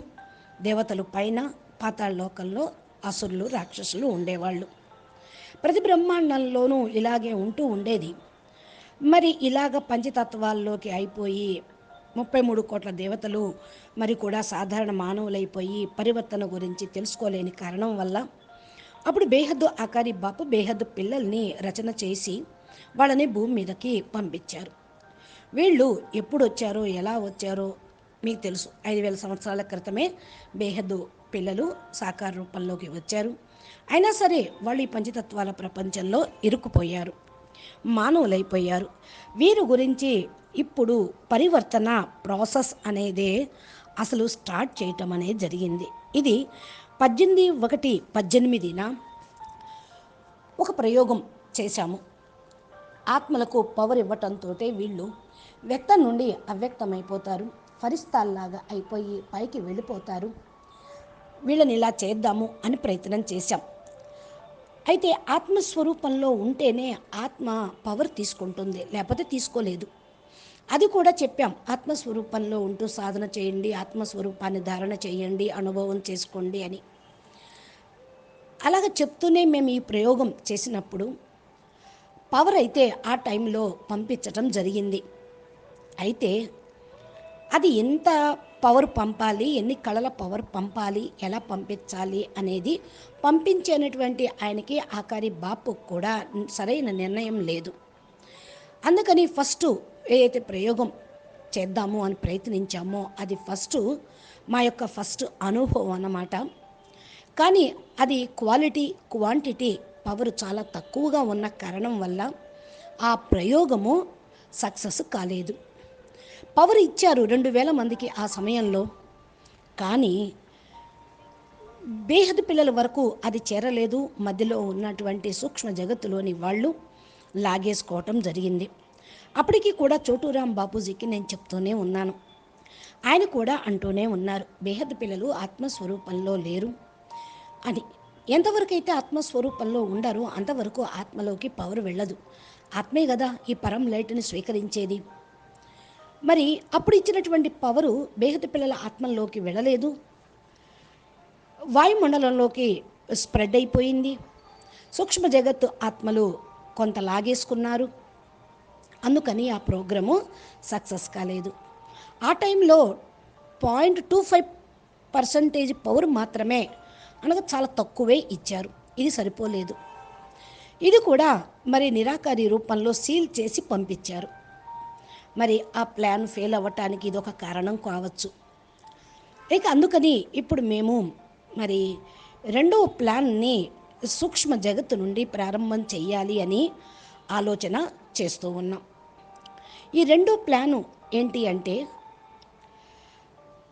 దేవతలు పైన, పాతాళ లోకంలో అసురులు, రాక్షసులు ఉండేవాళ్ళు. ప్రతి బ్రహ్మాండంలోనూ ఇలాగే ఉంటూ ఉండేది. మరి ఇలాగ పంచతత్వాల్లోకి అయిపోయి 33 కోట్ల దేవతలు మరి కూడా సాధారణ మానవులైపోయి పరివర్తన గురించి తెలుసుకోలేని కారణం వల్ల అప్పుడు బేహద్దు ఆకారి బాపు బేహద్దు పిల్లల్ని రచన చేసి వాళ్ళని భూమి మీదకి పంపించారు. వీళ్ళు ఎప్పుడు వచ్చారో, ఎలా వచ్చారో మీకు తెలుసు. 5000 సంవత్సరాల క్రితమే బేహద్దు పిల్లలు సాకార రూపంలోకి వచ్చారు. అయినా సరే వాళ్ళు ఈ పంచతత్వాల ప్రపంచంలో ఇరుక్కుపోయారు, మానవులైపోయారు. వీరి గురించి ఇప్పుడు పరివర్తన ప్రాసెస్ అనేదే అసలు స్టార్ట్ చేయటం అనేది జరిగింది. ఇది 18/1/18 ఒక ప్రయోగం చేశాము. ఆత్మలకు పవర్ ఇవ్వటంతో వీళ్ళు వ్యక్తం నుండి అవ్యక్తమైపోతారు, ఫరిస్తాల్లాగా అయిపోయి పైకి వెళ్ళిపోతారు. వీళ్ళని ఇలా చేద్దాము అని ప్రయత్నం చేశాం. అయితే ఆత్మస్వరూపంలో ఉంటేనే ఆత్మ పవర్ తీసుకుంటుంది, లేకపోతే తీసుకోలేదు. అది కూడా చెప్పాం. ఆత్మస్వరూపంలో ఉంటూ సాధన చేయండి, ఆత్మస్వరూపాన్ని ధారణ చేయండి, అనుభవం చేసుకోండి అని. అలాగ చెప్తూనే మేము ఈ ప్రయోగం చేసినప్పుడు పవర్ అయితే ఆ టైంలో పంపించటం జరిగింది. అయితే అది ఎంత పవర్ పంపాలి, ఎన్ని కళల పవర్ పంపాలి, ఎలా పంపించాలి అనేది పంపించేటువంటి ఆయనకి ఆకారి బాపు కూడా సరైన నిర్ణయం లేదు. అందుకని ఫస్ట్ ఏదైతే ప్రయోగం చేద్దాము అని ప్రయత్నించామో అది మా యొక్క ఫస్ట్ అనుభవం అన్నమాట. కానీ అది క్వాలిటీ క్వాంటిటీ పవర్ చాలా తక్కువగా ఉన్న కారణం వల్ల ఆ ప్రయోగము సక్సెస్ కాలేదు. పవర్ ఇచ్చారు 2000 మందికి ఆ సమయంలో, కానీ బేహద్ పిల్లల వరకు అది చేరలేదు. మధ్యలో ఉన్నటువంటి సూక్ష్మ జగత్తులోని వాళ్ళు లాగేసుకోవటం జరిగింది. అప్పటికి కూడా చోటూరాం బాపూజీకి నేను చెప్తూనే ఉన్నాను, ఆయన కూడా అంటూనే ఉన్నారు, బేహద్ పిల్లలు ఆత్మస్వరూపంలో లేరు అని. ఎంతవరకు అయితే ఆత్మస్వరూపంలో ఉండరో అంతవరకు ఆత్మలోకి పవర్ వెళ్ళదు. ఆత్మే కదా ఈ పరం లైట్ని స్వీకరించేది. మరి అప్పుడు ఇచ్చినటువంటి పవరు బేహద్ పిల్లల ఆత్మల్లోకి వెళ్ళలేదు, వాయుమండలంలోకి స్ప్రెడ్ అయిపోయింది. సూక్ష్మ జగత్తు ఆత్మలు కొంత లాగేసుకున్నారు. అందుకని ఆ ప్రోగ్రాము సక్సెస్ కాలేదు. ఆ టైంలో 0.25% పవర్ మాత్రమే, అనగా చాలా తక్కువే ఇచ్చారు. ఇది సరిపోలేదు. ఇది కూడా మరి నిరాకారి రూపంలో సీల్ చేసి పంపించారు. మరి ఆ ప్లాన్ ఫెయిల్ అవ్వటానికి ఇది ఒక కారణం కావచ్చు. ఇక అందుకని ఇప్పుడు మేము మరి రెండవ ప్లాన్ని సూక్ష్మ జగత్తు నుండి ప్రారంభం చెయ్యాలి అని ఆలోచన చేస్తూ ఉన్నాం. ఈ రెండో ప్లాను ఏంటి అంటే,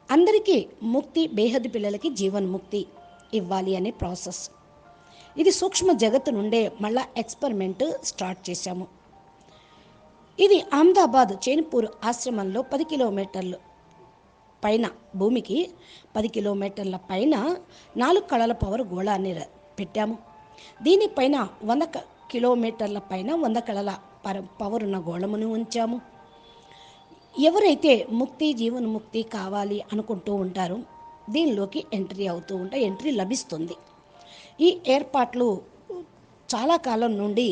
అందరికీ ముక్తి, బేహద్ పిల్లలకి జీవన్ముక్తి ఇవ్వాలి అనే ప్రాసెస్. ఇది సూక్ష్మ జగత్తు నుండే మళ్ళా ఎక్స్పెరిమెంట్ స్టార్ట్ చేశాము. ఇది అహ్మదాబాద్ చైన్పూర్ ఆశ్రమంలో 10 కిలోమీటర్లు పైన, భూమికి 10 కిలోమీటర్ల పైన 4 కళల పవర్ గోళాన్ని పెట్టాము. దీనిపైన 100 కిలోమీటర్ల పైన 100 కళల పవర్ ఉన్న గోళమును ఉంచాము. ఎవరైతే ముక్తి జీవన్ముక్తి కావాలి అనుకుంటూ ఉంటారో దీనిలోకి ఎంట్రీ అవుతూ ఉంటాయి, ఎంట్రీ లభిస్తుంది. ఈ ఏర్పాట్లు చాలా కాలం నుండి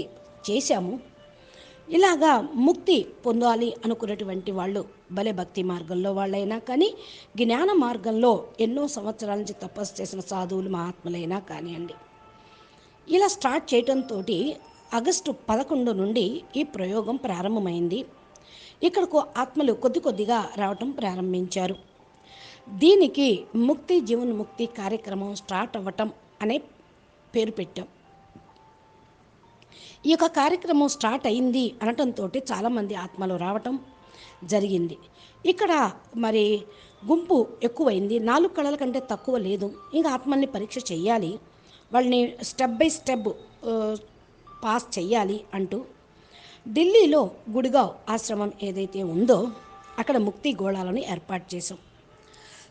చేశాము. ఇలాగా ముక్తి పొందాలి అనుకున్నటువంటి వాళ్ళు, భలే భక్తి మార్గంలో వాళ్ళైనా కానీ, జ్ఞాన మార్గంలో ఎన్నో సంవత్సరాల నుంచి తపస్సు చేసిన సాధువులు మహాత్ములైనా కానివ్వండి, ఇలా స్టార్ట్ చేయడంతో ఆగస్టు 11 నుండి ఈ ప్రయోగం ప్రారంభమైంది. ఇక్కడకు ఆత్మలు కొద్ది కొద్దిగా రావటం ప్రారంభించారు. దీనికి ముక్తి జీవన్ముక్తి కార్యక్రమం స్టార్ట్ అవ్వటం అనే పేరు పెట్టాం. ఈ యొక్క కార్యక్రమం స్టార్ట్ అయింది అనటంతో చాలామంది ఆత్మలు రావటం జరిగింది. ఇక్కడ మరి గుంపు ఎక్కువైంది, 4 కళల కంటే తక్కువ లేదు. ఇంకా ఆత్మల్ని పరీక్ష చెయ్యాలి, వాళ్ళని స్టెప్ బై స్టెప్ పాస్ చెయ్యాలి అంటూ ఢిల్లీలో గుడిగావ్ ఆశ్రమం ఏదైతే ఉందో అక్కడ ముక్తి గోళాలను ఏర్పాటు చేసాం.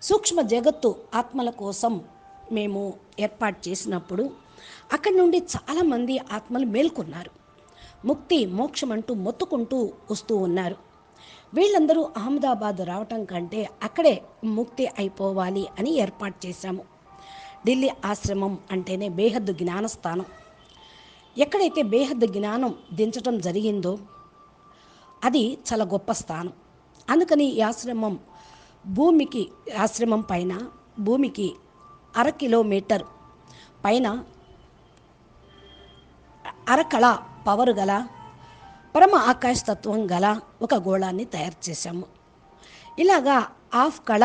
సూక్ష్మ జగత్తు ఆత్మల కోసం మేము ఏర్పాటు చేసినప్పుడు అక్కడి నుండి చాలామంది ఆత్మలు మేల్కొన్నారు. ముక్తి మోక్షం అంటూ మొత్తుకుంటూ వస్తూ ఉన్నారు. వీళ్ళందరూ అహ్మదాబాద్ రావటం కంటే అక్కడే ముక్తి అయిపోవాలి అని ఏర్పాటు చేశాము. ఢిల్లీ ఆశ్రమం అంటేనే బేహద్దు జ్ఞానస్థానం. ఎక్కడైతే బేహద్దు జ్ఞానం దించటం జరిగిందో అది చాలా గొప్ప స్థానం. అందుకని ఈ ఆశ్రమం పైన భూమికి 1/2 కిలోమీటర్ పైన అరకళ పవర్ గల పరమ ఆకాశతత్వం గల ఒక గోళాన్ని తయారు చేశాము. ఇలాగా 1/2 కళ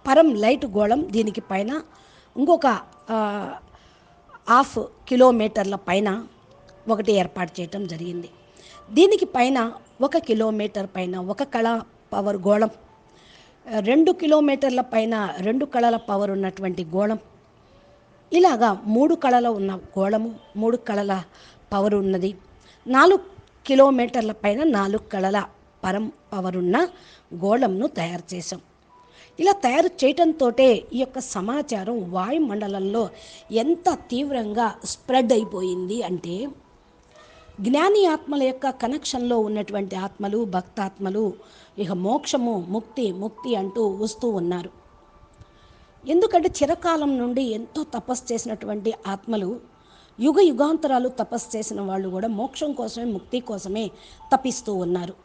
పరం లైట్ గోళం, దీనికి పైన ఇంకొక 1/2 కిలోమీటర్ల పైన ఒకటి ఏర్పాటు చేయటం జరిగింది. దీనికి పైన 1 కిలోమీటర్ పైన 1 కళ పవర్ గోళం, 2 కిలోమీటర్ల పైన 2 కళల పవర్ ఉన్నటువంటి గోళం, ఇలాగా 3 కళల ఉన్న గోళము, 3 కళల పవర్ ఉన్నది, 4 కిలోమీటర్ల పైన 4 కళల పరం పవరున్న గోళంను తయారు చేశాం. ఇలా తయారు చేయటంతో ఈ యొక్క సమాచారం వాయుమండలంలో ఎంత తీవ్రంగా స్ప్రెడ్ అయిపోయింది అంటే, జ్ఞాని ఆత్మల యొక్క కనెక్షన్లో ఉన్నటువంటి ఆత్మలు, భక్తాత్మలు ఇక మోక్షము, ముక్తి ముక్తి అంటూ వస్తూ ఉన్నారు. ఎందుకంటే చిరకాలం నుండి ఎంతో తపస్సు చేసినటువంటి ఆత్మలు, యుగ యుగాంతరాలు తపస్సు చేసిన వాళ్ళు కూడా మోక్షం కోసమే, ముక్తి కోసమే తపిస్తూ ఉన్నారు.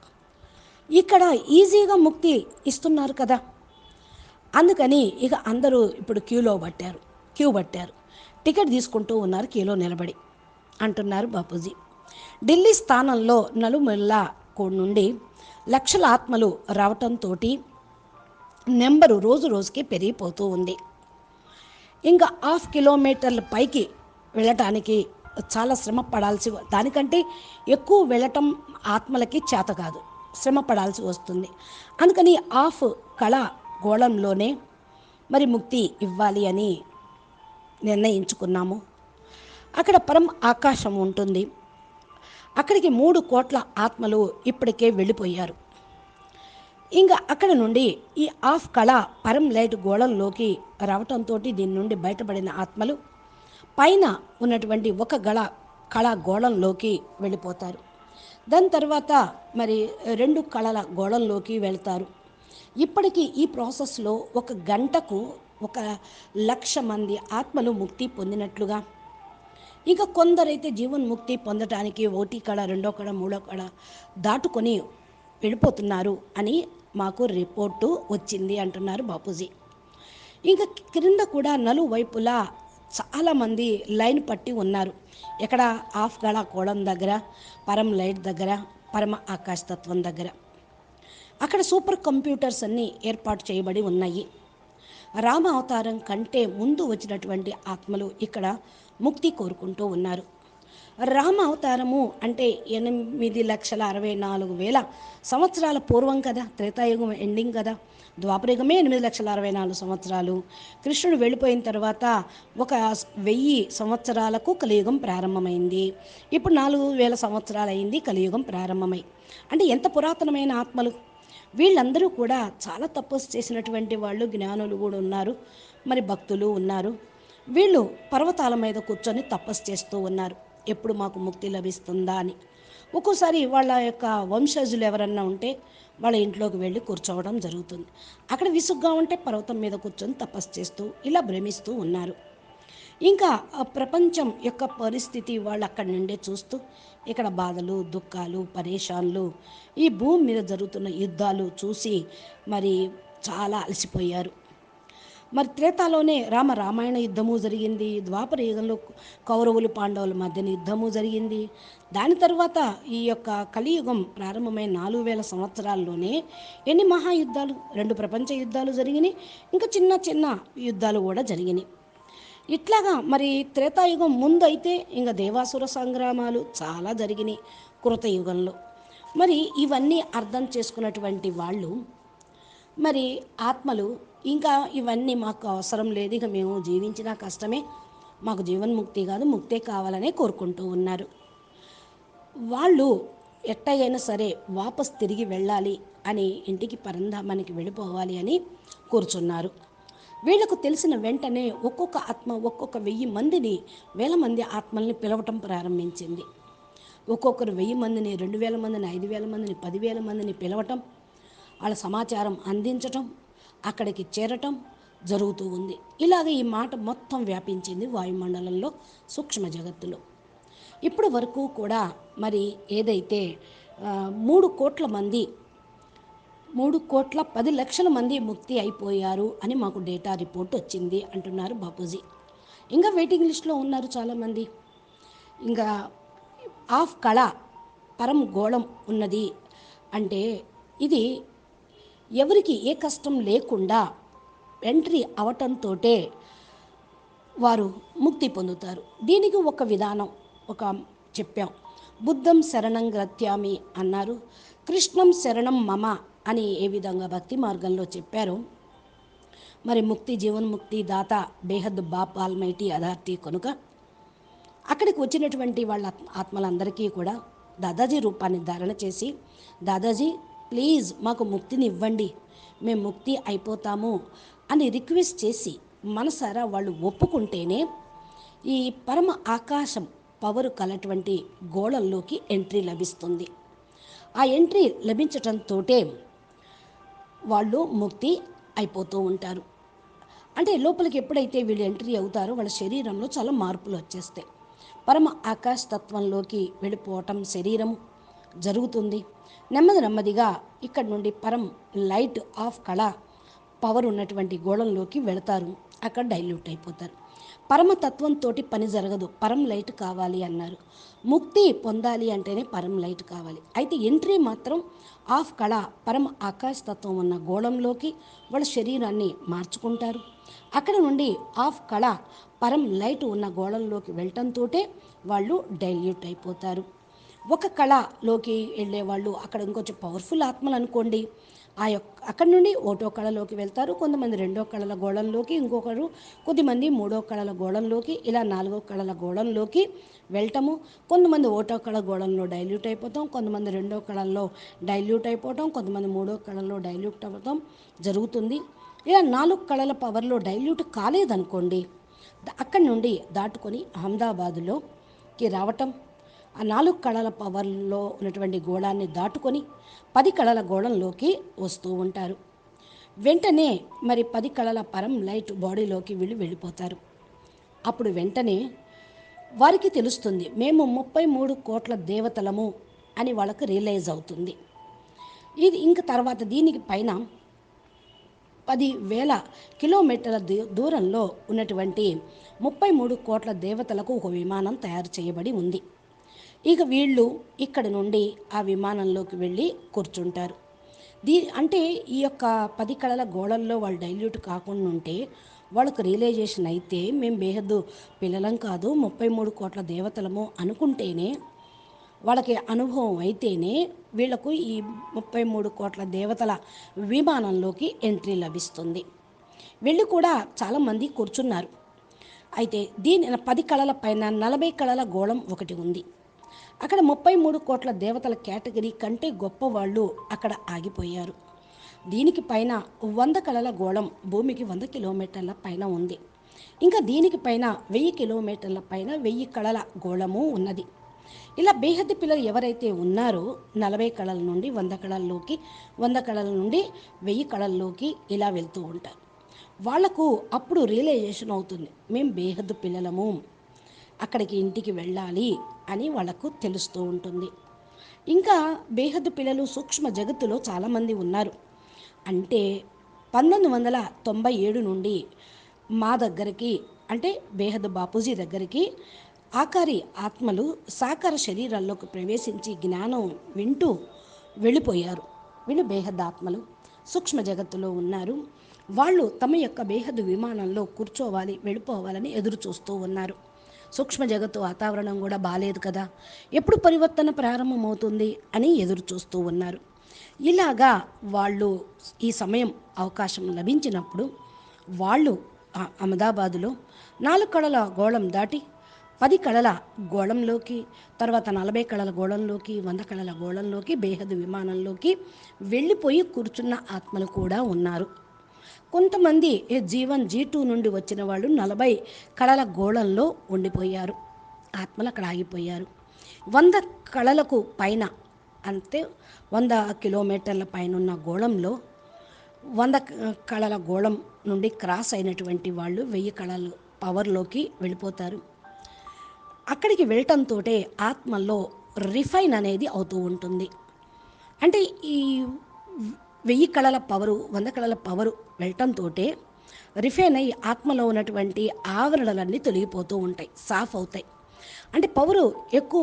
ఇక్కడ ఈజీగా ముక్తి ఇస్తున్నారు కదా, అందుకని ఇక అందరూ ఇప్పుడు క్యూ పట్టారు, టికెట్ తీసుకుంటూ ఉన్నారు క్యూలో నిలబడి అంటున్నారు బాపూజీ. ఢిల్లీ స్థానంలో నలుమూలల నుండి లక్షల ఆత్మలు రావటంతో నెంబరు రోజు రోజుకి పెరిగిపోతూ ఉంది. ఇంకా 1/2 కిలోమీటర్ల పైకి వెళ్ళటానికి చాలా శ్రమ పడాల్సి, దానికంటే ఎక్కువ వెళ్ళటం ఆత్మలకి చేత కాదు, శ్రమ పడాల్సి వస్తుంది. అందుకని 1/2 కళ గోళంలోనే మరి ముక్తి ఇవ్వాలి అని నిర్ణయించుకున్నాము. అక్కడ పరం ఆకాశం ఉంటుంది. అక్కడికి 3 కోట్ల ఆత్మలు ఇప్పటికే వెళ్ళిపోయారు. ఇంకా అక్కడ నుండి ఈ 1/2 కళ పరం లైట్ గోళంలోకి రావటంతో దీని నుండి బయటపడిన ఆత్మలు పైన ఉన్నటువంటి 1 కళ గోళంలోకి వెళ్ళిపోతారు. దాని తర్వాత మరి 2 కళల గోళంలోకి వెళ్తారు. ఇప్పటికీ ఈ ప్రాసెస్లో 1 గంటకు 1,00,000 మంది ఆత్మలు ముక్తి పొందినట్లుగా, ఇక కొందరైతే జీవన్ముక్తి పొందటానికి 1 కళ, 2 కళ, 3 కళ దాటుకొని వెళ్ళిపోతున్నారు అని మాకు రిపోర్టు వచ్చింది అంటున్నారు బాపూజీ. ఇంకా క్రింద కూడా నలువైపులా చాలామంది లైన్ పట్టి ఉన్నారు. ఎక్కడ 1/2 కళ కోణం దగ్గర, పరం లైట్ దగ్గర, పరమ ఆకాశతత్వం దగ్గర. అక్కడ సూపర్ కంప్యూటర్స్ అన్నీ ఏర్పాటు చేయబడి ఉన్నాయి. రామ అవతారం కంటే ముందు వచ్చినటువంటి ఆత్మలు ఇక్కడ ముక్తి కోరుకుంటూ ఉన్నారు. రామ అవతారము అంటే 8,64,000 సంవత్సరాల పూర్వం కదా, త్రేతాయుగం ఎండింగ్ కదా, ద్వాపరయుగమే 8,64,000 సంవత్సరాలు. కృష్ణుడు వెళ్ళిపోయిన తర్వాత 1,000 సంవత్సరాలకు కలియుగం ప్రారంభమైంది. ఇప్పుడు 4,000 సంవత్సరాలు అయింది కలియుగం ప్రారంభమై. అంటే ఎంత పురాతనమైన ఆత్మలు వీళ్ళందరూ కూడా. చాలా తపస్సు చేసినటువంటి వాళ్ళు, జ్ఞానులు కూడా ఉన్నారు, మరి భక్తులు ఉన్నారు. వీళ్ళు పర్వతాల మీద కూర్చొని తపస్సు చేస్తూ ఉన్నారు, ఎప్పుడు మాకు ముక్తి లభిస్తుందా అని. ఒక్కోసారి వాళ్ళ యొక్క వంశజులు ఎవరన్నా ఉంటే వాళ్ళ ఇంట్లోకి వెళ్ళి కూర్చోవడం జరుగుతుంది. అక్కడ విసుగ్గా ఉంటే పర్వతం మీద కూర్చొని తపస్సు చేస్తూ ఇలా భ్రమిస్తూ ఉన్నారు. ఇంకా ప్రపంచం యొక్క పరిస్థితి వాళ్ళు అక్కడి నుండే చూస్తూ, ఇక్కడ బాధలు, దుఃఖాలు, పరేషాన్లు, ఈ భూమి మీద జరుగుతున్న యుద్ధాలు చూసి మరి చాలా అలసిపోయారు. మరి త్రేతాలోనే రామాయణ యుద్ధము జరిగింది. ద్వాపర యుగంలో కౌరవులు పాండవుల మధ్యన యుద్ధము జరిగింది. దాని తర్వాత ఈ యొక్క కలియుగం ప్రారంభమైన 4,000 సంవత్సరాల్లోనే ఎన్ని మహాయుద్ధాలు, 2 ప్రపంచ యుద్ధాలు జరిగినాయి, ఇంకా చిన్న చిన్న యుద్ధాలు కూడా జరిగినాయి. ఇట్లాగా మరి త్రేతాయుగం ముందు అయితే ఇంకా దేవాసుర సంగ్రామాలు చాలా జరిగినాయి కృతయుగంలో. మరి ఇవన్నీ అర్థం చేసుకున్నటువంటి వాళ్ళు, మరి ఆత్మలు ఇంకా ఇవన్నీ మాకు అవసరం లేదు, ఇక మేము జీవించినా కష్టమే, మాకు జీవన్ముక్తి కాదు ముక్తే కావాలనే కోరుకుంటూ ఉన్నారు. వాళ్ళు ఎట్టయినా సరే వాపస్ తిరిగి వెళ్ళాలి అని, ఇంటికి పరంధామానికి వెళ్ళిపోవాలి అని కూర్చున్నారు. వీళ్లకు తెలిసిన వెంటనే ఒక్కొక్క ఆత్మ 1,000 మందిని, 1,000 మంది ఆత్మల్ని పిలవటం ప్రారంభించింది. ఒక్కొక్కరు 1,000 మందిని, 2,000 మందిని, 5,000 మందిని, 10,000 మందిని పిలవటం, వాళ్ళ సమాచారం అందించటం, అక్కడికి చేరటం జరుగుతూ ఉంది. ఇలాగ ఈ మాట మొత్తం వ్యాపించింది వాయుమండలంలో, సూక్ష్మ జగత్తులో. ఇప్పటి వరకు కూడా మరి ఏదైతే 3 కోట్ల మంది, 3,10,00,000 మంది ముక్తి అయిపోయారు అని మాకు డేటా రిపోర్ట్ వచ్చింది అంటున్నారు బాపూజీ. ఇంకా వెయిటింగ్ లిస్ట్లో ఉన్నారు చాలామంది. ఇంకా 1/2 కళ పరం గోళం ఉన్నది అంటే ఇది ఎవరికి ఏ కష్టం లేకుండా ఎంట్రీ అవటంతో వారు ముక్తి పొందుతారు. దీనికి ఒక విధానం చెప్పాం. బుద్ధం శరణం గత్యామి అన్నారు, కృష్ణం శరణం మమ అని ఏ విధంగా భక్తి మార్గంలో చెప్పారో, మరి ముక్తి జీవన్ముక్తి దాత బేహద్ బాప్ ఆల్మైటీ అథారిటీ కనుక అక్కడికి వచ్చినటువంటి వాళ్ళ ఆత్మలందరికీ కూడా దాదాజీ రూపాన్ని ధారణ చేసి, దాదాజీ ప్లీజ్ మాకు ముక్తిని ఇవ్వండి, మేము ముక్తి అయిపోతాము అని రిక్వెస్ట్ చేసి మనసారా వాళ్ళు ఒప్పుకుంటేనే ఈ పరమ ఆకాశం పవరు కలటువంటి గోళంలోకి ఎంట్రీ లభిస్తుంది. ఆ ఎంట్రీ లభించటంతో వాళ్ళు ముక్తి అయిపోతూ ఉంటారు. అంటే లోపలికి ఎప్పుడైతే వీళ్ళు ఎంట్రీ అవుతారో వాళ్ళ శరీరంలో చాలా మార్పులు వచ్చేస్తాయి. పరమ ఆకాశ తత్వంలోకి వెళ్ళిపోవటం శరీరం జరుగుతుంది. నెమ్మదిగా ఇక్కడ నుండి పరం లైట్ ఆఫ్ కళ పవర్ ఉన్నటువంటి గోళంలోకి వెళతారు. అక్కడ డైల్యూట్ అయిపోతారు. పరమతత్వంతో పని జరగదు, పరం లైట్ కావాలి అన్నారు. ముక్తి పొందాలి అంటేనే పరం లైట్ కావాలి. అయితే ఎంట్రీ మాత్రం ఆఫ్ కళ పరమ ఆకాశతత్వం ఉన్న గోళంలోకి వాళ్ళ శరీరాన్ని మార్చుకుంటారు. అక్కడ నుండి ఆఫ్ కళ పరం లైట్ ఉన్న గోళంలోకి వెళ్ళటంతో వాళ్ళు డైల్యూట్ అయిపోతారు. ఒక కళలోకి వెళ్ళేవాళ్ళు అక్కడ ఇంకొంచెం పవర్ఫుల్ ఆత్మలు అనుకోండి, అక్కడి నుండి ఒకటో కళలోకి వెళ్తారు. కొంతమంది రెండో కళల గోళంలోకి, ఇంకొకరు కొద్దిమంది మూడో కళల గోళంలోకి, ఇలా నాలుగో కళల గోళంలోకి వెళ్ళటము. కొంతమంది ఒకటో కళ గోళంలో డైల్యూట్ అయిపోతాం, కొంతమంది రెండో కళల్లో డైల్యూట్ అయిపోవటం, కొంతమంది మూడో కళలో డైల్యూట్ అవ్వటం జరుగుతుంది. ఇలా 4 కళల పవర్లో డైల్యూట్ కాలేదనుకోండి, అక్కడి నుండి దాటుకొని అహ్మదాబాదులోకి రావటం, ఆ 4 కళల పవర్లో ఉన్నటువంటి గోళాన్ని దాటుకొని 10 కళల గోళంలోకి వస్తూ ఉంటారు. వెంటనే మరి 10 కళల పరం లైట్ బాడీలోకి వెళ్ళిపోతారు. అప్పుడు వెంటనే వారికి తెలుస్తుంది మేము 33 కోట్ల దేవతలము అని వాళ్ళకు రియలైజ్ అవుతుంది. ఇది ఇంక తర్వాత దీనికి పైన 10,000 కిలోమీటర్ల దూరంలో ఉన్నటువంటి 33 కోట్ల దేవతలకు ఒక విమానం తయారు చేయబడి ఉంది. ఇక వీళ్ళు ఇక్కడ నుండి ఆ విమానంలోకి వెళ్ళి కూర్చుంటారు. అంటే ఈ యొక్క 10 కళల గోళల్లో వాళ్ళు డైల్యూట్ కాకుండా ఉంటే వాళ్ళకు రియలైజేషన్ అయితే మేము బేహద్దు పిల్లలం కాదు, 33 కోట్ల దేవతలము అనుకుంటేనే, వాళ్ళకి అనుభవం అయితేనే వీళ్లకు ఈ 33 కోట్ల దేవతల విమానంలోకి ఎంట్రీ లభిస్తుంది. వీళ్ళు కూడా చాలామంది కూర్చున్నారు. అయితే దీని 10 కళల పైన 40 కళల గోళం ఒకటి ఉంది. అక్కడ 33 కోట్ల దేవతల కేటగిరీ కంటే గొప్పవాళ్ళు అక్కడ ఆగిపోయారు. దీనికి పైన 100 కళల గోళం భూమికి 100 కిలోమీటర్ల పైన ఉంది. ఇంకా దీనికి పైన 1000 కిలోమీటర్ల పైన 1000 కళల గోళము ఉన్నది. ఇలా బేహద్దు పిల్లలు ఎవరైతే ఉన్నారో 40 కళల నుండి 100 కళల్లోకి, 100 కళల నుండి 1000 కళల్లోకి ఇలా వెళ్తూ ఉంటారు. వాళ్లకు అప్పుడు రియలైజేషన్ అవుతుంది, మేము బేహద్దు పిల్లలము, అక్కడికి ఇంటికి వెళ్ళాలి అని వాళ్ళకు తెలుస్తూ ఉంటుంది. ఇంకా బేహద్దు పిల్లలు సూక్ష్మ జగత్తులో చాలామంది ఉన్నారు. అంటే 1997 నుండి మా దగ్గరికి, అంటే బేహద్దు బాపూజీ దగ్గరికి ఆకారి ఆత్మలు సాకార శరీరాల్లోకి ప్రవేశించి జ్ఞానం వింటూ వెళ్ళిపోయారు. వీళ్ళు బేహద్దు ఆత్మలు సూక్ష్మ జగత్తులో ఉన్నారు. వాళ్ళు తమ యొక్క బేహద్దు విమానంలో కూర్చోవాలి, వెళ్ళిపోవాలని ఎదురు చూస్తూ ఉన్నారు. సూక్ష్మ జగత్తు వాతావరణం కూడా బాలేదు కదా, ఎప్పుడు పరివర్తన ప్రారంభమవుతుంది అని ఎదురు చూస్తూ ఉన్నారు. ఇలాగా వాళ్ళు ఈ సమయం అవకాశం లభించినప్పుడు వాళ్ళు అహ్మదాబాదులో 4 కళల గోళం దాటి 10 కళల గోళంలోకి, తర్వాత 40 కళల గోళంలోకి, 100 కళల గోళంలోకి, బేహద్దు విమానంలోకి వెళ్ళిపోయి కూర్చున్న ఆత్మలు కూడా ఉన్నారు. కొంతమంది జీవన్ G2 నుండి వచ్చిన వాళ్ళు 40 కళల గోళంలో ఉండిపోయారు. ఆత్మలు అక్కడ ఆగిపోయారు. 100 కళలకు పైన, అంటే 100 కిలోమీటర్ల పైన ఉన్న గోళంలో 100 కళల గోళం నుండి క్రాస్ అయినటువంటి వాళ్ళు 1000 కళల పవర్లోకి వెళ్ళిపోతారు. అక్కడికి వెళ్ళటంతో ఆత్మల్లో రిఫైన్ అనేది అవుతూ ఉంటుంది. అంటే ఈ 1000 కళల పవరు, 100 కళల పవరు వెళ్ళటంతో రిఫైన్ అయ్యి ఆత్మలో ఉన్నటువంటి ఆవరణలన్నీ తొలగిపోతూ ఉంటాయి, సాఫ్ అవుతాయి. అంటే పవరు ఎక్కువ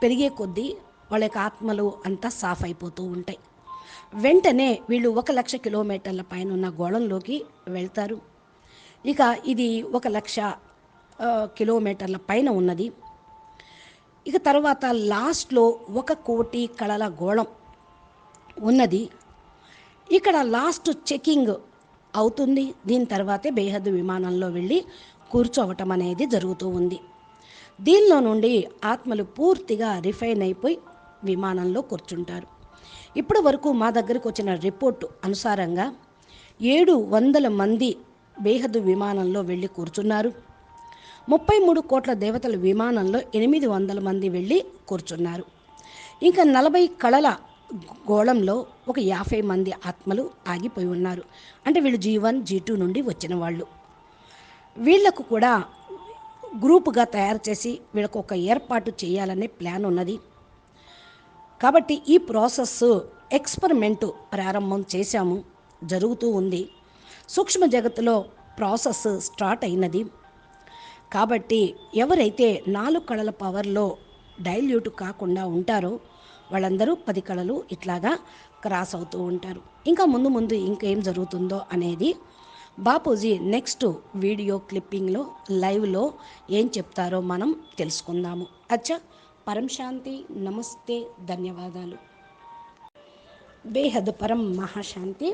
పెరిగే కొద్దీ వాళ్ళ యొక్క ఆత్మలు అంతా సాఫ్ అయిపోతూ ఉంటాయి. వెంటనే వీళ్ళు 1,00,000 కిలోమీటర్ల పైన ఉన్న గోళంలోకి వెళ్తారు. ఇక ఇది 1,00,000 కిలోమీటర్ల పైన ఉన్నది. ఇక తర్వాత లాస్ట్లో 1,00,00,000 కళల గోళం ఉన్నది. ఇక్కడ లాస్ట్ చెకింగ్ అవుతుంది. దీని తర్వాతే బేహద్దు విమానంలో వెళ్ళి కూర్చోవటం అనేది జరుగుతూ ఉంది. దీనిలో నుండి ఆత్మలు పూర్తిగా రిఫైన్ అయిపోయి విమానంలో కూర్చుంటారు. ఇప్పటి వరకు మా దగ్గరకు వచ్చిన రిపోర్టు అనుసారంగా 700 మంది బేహద్దు విమానంలో వెళ్ళి కూర్చున్నారు. 33 కోట్ల దేవతల విమానంలో 800 మంది వెళ్ళి కూర్చున్నారు. ఇంకా 40 కళల గోళంలో ఒక 50 మంది ఆత్మలు ఆగిపోయి ఉన్నారు. అంటే వీళ్ళు G1 G2 నుండి వచ్చిన వాళ్ళు. వీళ్లకు కూడా గ్రూపుగా తయారు చేసి వీళ్ళకు ఒక ఏర్పాటు చేయాలనే ప్లాన్ ఉన్నది. కాబట్టి ఈ ప్రాసెస్ ఎక్స్పెరిమెంట్ ప్రారంభం చేశాము, జరుగుతూ ఉంది. సూక్ష్మ జగత్తులో ప్రాసెస్ స్టార్ట్ అయినది. కాబట్టి ఎవరైతే 4 కళల పవర్లో డైల్యూట్ కాకుండా ఉంటారో వాళ్ళందరూ 10 కళలు ఇట్లాగా క్రాస్ అవుతూ ఉంటారు. ఇంకా ముందు ముందు ఇంకేం జరుగుతుందో అనేది బాపూజీ నెక్స్ట్ వీడియో క్లిప్పింగ్లో లైవ్లో ఏం చెప్తారో మనం తెలుసుకుందాము. అచ్చా, పరం శాంతి, నమస్తే, ధన్యవాదాలు. బేహద్ పరం మహాశాంతి.